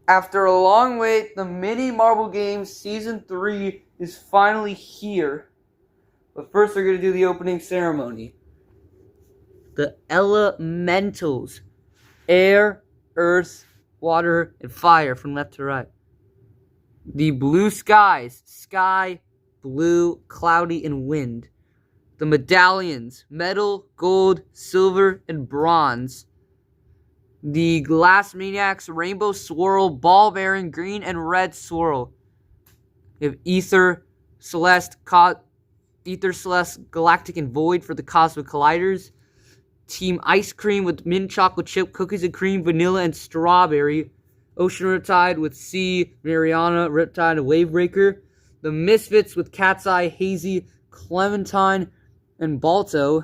After a long wait, the Mini Marble Games Season 3 is finally here. But first, we're going to do the opening ceremony. The elementals: air, earth, water, and fire from left to right. The blue skies: sky, blue, cloudy, and wind. The medallions: metal, gold, silver, and bronze. The glass maniacs: rainbow swirl, ball bearing, green and red swirl. We have ether, celeste, galactic, and void for the cosmic colliders. Team ice cream with mint chocolate chip, cookies and cream, vanilla, and strawberry. Ocean Riptide with sea, Mariana, Riptide, and Wavebreaker. The misfits with cat's eye, hazy, clementine, and balto.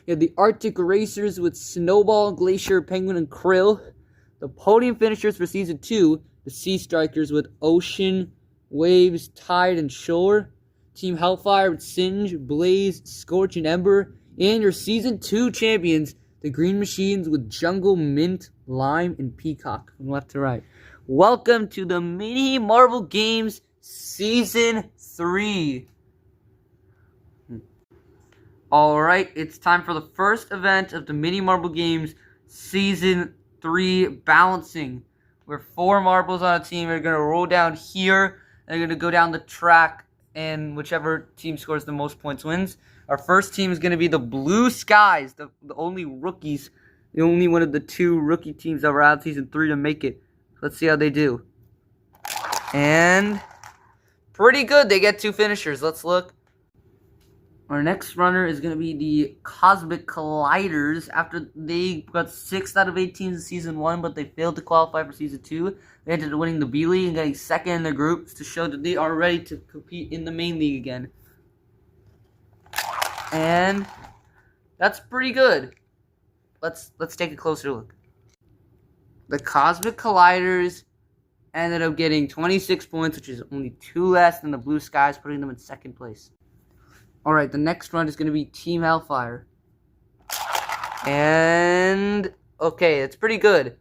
You have the Arctic Racers with Snowball, Glacier, Penguin, and Krill. The podium finishers for Season 2, the Sea Strikers with Ocean, Waves, Tide, and Shore. Team Hellfire with Singe, Blaze, Scorch, and Ember. And your Season 2 champions, the Green Machines with Jungle, Mint, Lime, and Peacock from left to right. Welcome to the Mini Marble Games Season 3. Alright, it's time for the first event of the Mini Marble Games Season 3 balancing. Where 4 marbles on a team are going to roll down here. They're going to go down the track, and whichever team scores the most points wins. Our first team is going to be the Blue Skies, the only rookies, the only one of the 2 rookie teams that were out of Season 3 to make it. Let's see how they do. And pretty good. They get 2 finishers. Let's look. Our next runner is going to be the Cosmic Colliders. After they got 6 out of 8 teams in Season 1, but they failed to qualify for Season 2. They ended up winning the B League and getting second in their groups to show that they are ready to compete in the main league again. And that's pretty good. Let's take a closer look. The Cosmic Colliders ended up getting 26 points, which is only 2 less than the Blue Skies, putting them in second place. Alright, the next run is going to be Team Hellfire. And okay, it's pretty good.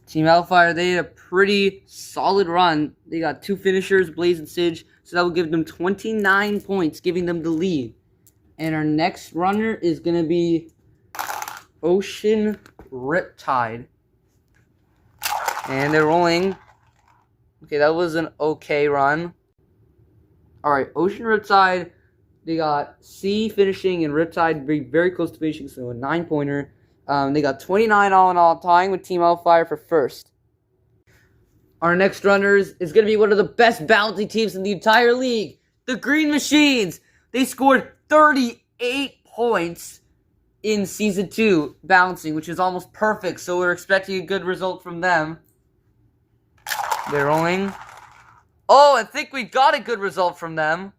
Team Hellfire, they had a pretty solid run. They got 2 finishers, Blaze and Sidge, so that will give them 29 points, giving them the lead. And our next runner is going to be Ocean Riptide. And they're rolling. Okay, that was an okay run. Alright, Ocean Riptide, they got C finishing and Riptide very close to finishing, so a 9-pointer. They got 29 all in all, tying with Team Hellfire for first. Our next runners is going to be one of the best balancing teams in the entire league, the Green Machines. They scored 38 points in Season 2 balancing, which is almost perfect, so we're expecting a good result from them. They're rolling. Oh, I think we got a good result from them.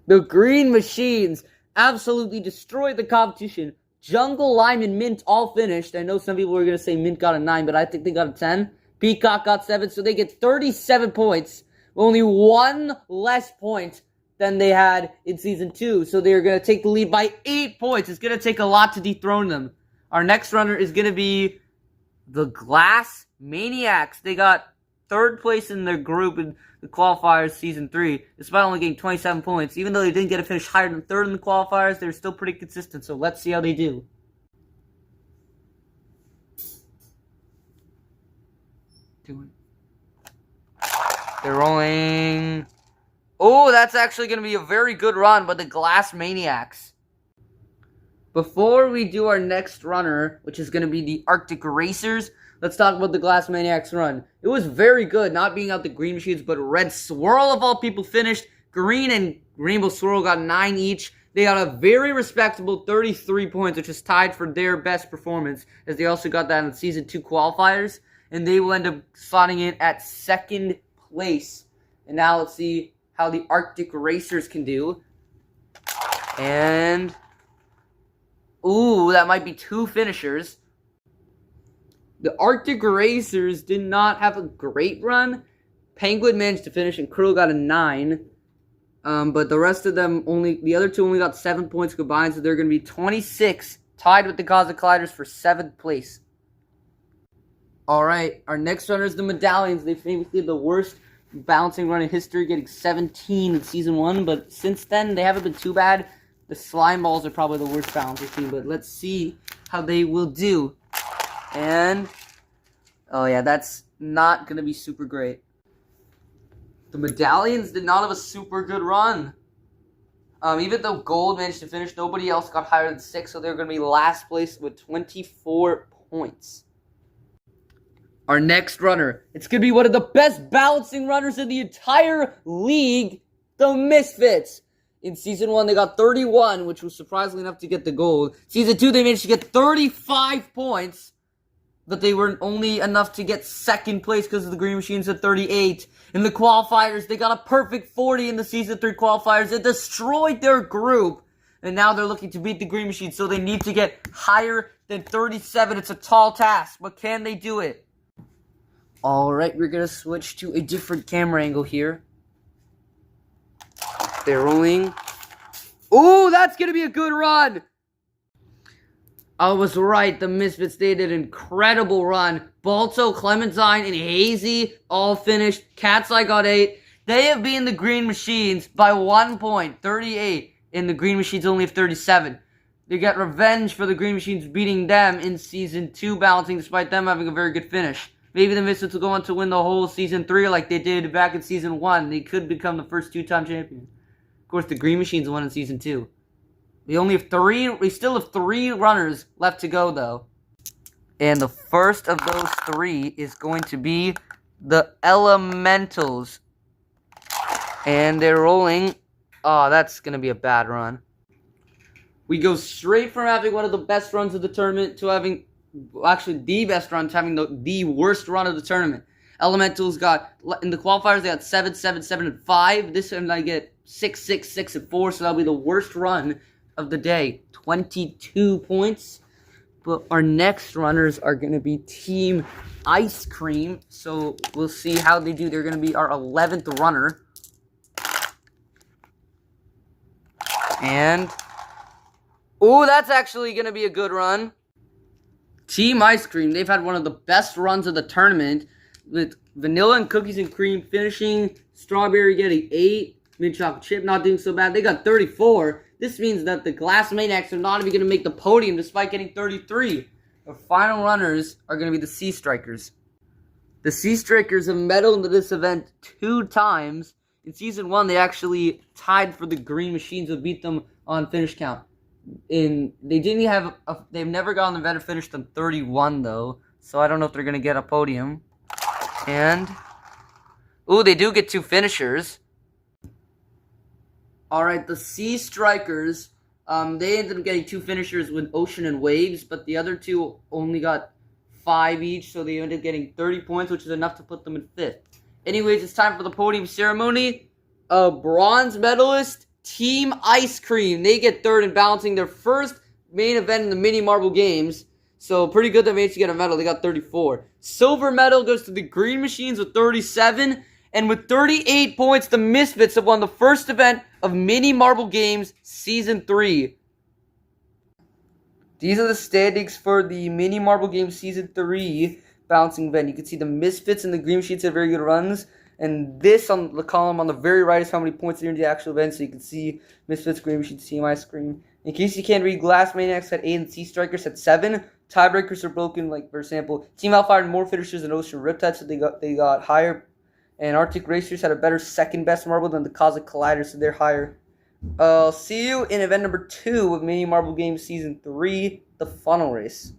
The Green Machines absolutely destroyed the competition. Jungle, Lime, and Mint all finished. I know some people were going to say Mint got a 9, but I think they got a 10. Peacock got 7, so they get 37 points. Only 1 less point than they had in Season 2. So they're going to take the lead by 8 points. It's going to take a lot to dethrone them. Our next runner is going to be the Glass Maniacs. They got 3rd place in their group in the qualifiers Season 3, despite only getting 27 points. Even though they didn't get a finish higher than 3rd in the qualifiers, they're still pretty consistent, so let's see how they do. They're rolling. Oh, that's actually going to be a very good run by the Glass Maniacs. Before we do our next runner, which is going to be the Arctic Racers, let's talk about the Glass Maniacs run. It was very good, not being out the Green Machines, but Red Swirl of all people finished. Green and Rainbow Swirl got 9 each. They got a very respectable 33 points, which is tied for their best performance, as they also got that in the Season 2 qualifiers. And they will end up slotting in at 2nd place. And now let's see how the Arctic Racers can do. And ooh, that might be 2 finishers. The Arctic Racers did not have a great run. Penguin managed to finish, and Krill got a 9. But the rest of them, the other 2 only got 7 points combined, so they're going to be 26, tied with the Cosmic Colliders for 7th place. Alright, our next runner is the Medallions. They famously had the worst balancing run in history, getting 17 in Season 1, but since then, they haven't been too bad. The Slime Balls are probably the worst balancing team, but let's see how they will do. And, oh yeah, that's not going to be super great. The Medallions did not have a super good run. Even though Gold managed to finish, nobody else got higher than 6, so they're going to be last place with 24 points. Our next runner, it's going to be one of the best balancing runners in the entire league, the Misfits. In Season 1, they got 31, which was surprisingly enough to get the gold. Season 2, they managed to get 35 points, but they were only enough to get second place because of the Green Machines at 38. In the qualifiers, they got a perfect 40 in the Season 3 qualifiers. It destroyed their group, and now they're looking to beat the Green Machines, so they need to get higher than 37. It's a tall task, but can they do it? Alright, we're going to switch to a different camera angle here. They're rolling. Ooh, that's going to be a good run. I was right. The Misfits, they did an incredible run. Balto, Clementine, and Hazy all finished. Cat's Eye got 8. They have beaten the Green Machines by 1 point, 38. And the Green Machines only have 37. They got revenge for the Green Machines beating them in Season 2 balancing, despite them having a very good finish. Maybe the Misfits will go on to win the whole Season 3 like they did back in Season 1. They could become the first 2-time champion. Of course, the Green Machines won in Season 2. We still have 3 runners left to go, though. And the first of those 3 is going to be the Elementals. And they're rolling. Oh, that's going to be a bad run. We go straight from having one of the best runs of the tournament to having, actually, the best run to having the worst run of the tournament. Elementals got, in the qualifiers, they got 7, 7, 7, and 5. This time I get 6, 6, 6, and 4, so that'll be the worst run of the day. 22 points. But our next runners are going to be Team Ice Cream, so we'll see how they do. They're going to be our 11th runner. And, oh, that's actually going to be a good run. Team Ice Cream, they've had one of the best runs of the tournament, with Vanilla and Cookies and Cream finishing, Strawberry getting 8, Mint Chocolate Chip not doing so bad. They got 34. This means that the Glass Maniacs are not even going to make the podium despite getting 33. The final runners are going to be the Sea Strikers. The Sea Strikers have medaled in this event 2 times. In Season 1, they actually tied for the Green Machines who beat them on finish count. They've never gotten the event or finished on 31 though, so I don't know if they're going to get a podium. And, ooh, they do get 2 finishers. Alright, the Sea Strikers, they ended up getting 2 finishers with Ocean and Waves, but the other 2 only got 5 each, so they ended up getting 30 points, which is enough to put them in 5th. Anyways, it's time for the podium ceremony. Bronze medalist, Team Ice Cream. They get 3rd in balancing, their first main event in the Mini Marble Games. So, pretty good that they managed to get a medal. They got 34. Silver medal goes to the Green Machines with 37. And with 38 points, the Misfits have won the first event of Mini Marble Games Season 3. These are the standings for the Mini Marble Games Season 3 balancing event. You can see the Misfits and the Green Machines had very good runs. And this on the column on the very right is how many points they're in the actual event. So you can see Misfits, Green Machines, Team Ice Cream. In case you can't read, Glass Maniacs had 8 and Sea Strikers had 7. Tiebreakers are broken, like for example, Team Alpha had more finishers than Ocean Riptide, so they got higher. And Arctic Racers had a better second best marble than the Cosmic Collider, so they're higher. I'll see you in event number 2 of Mini Marble Games Season 3, the Funnel Race.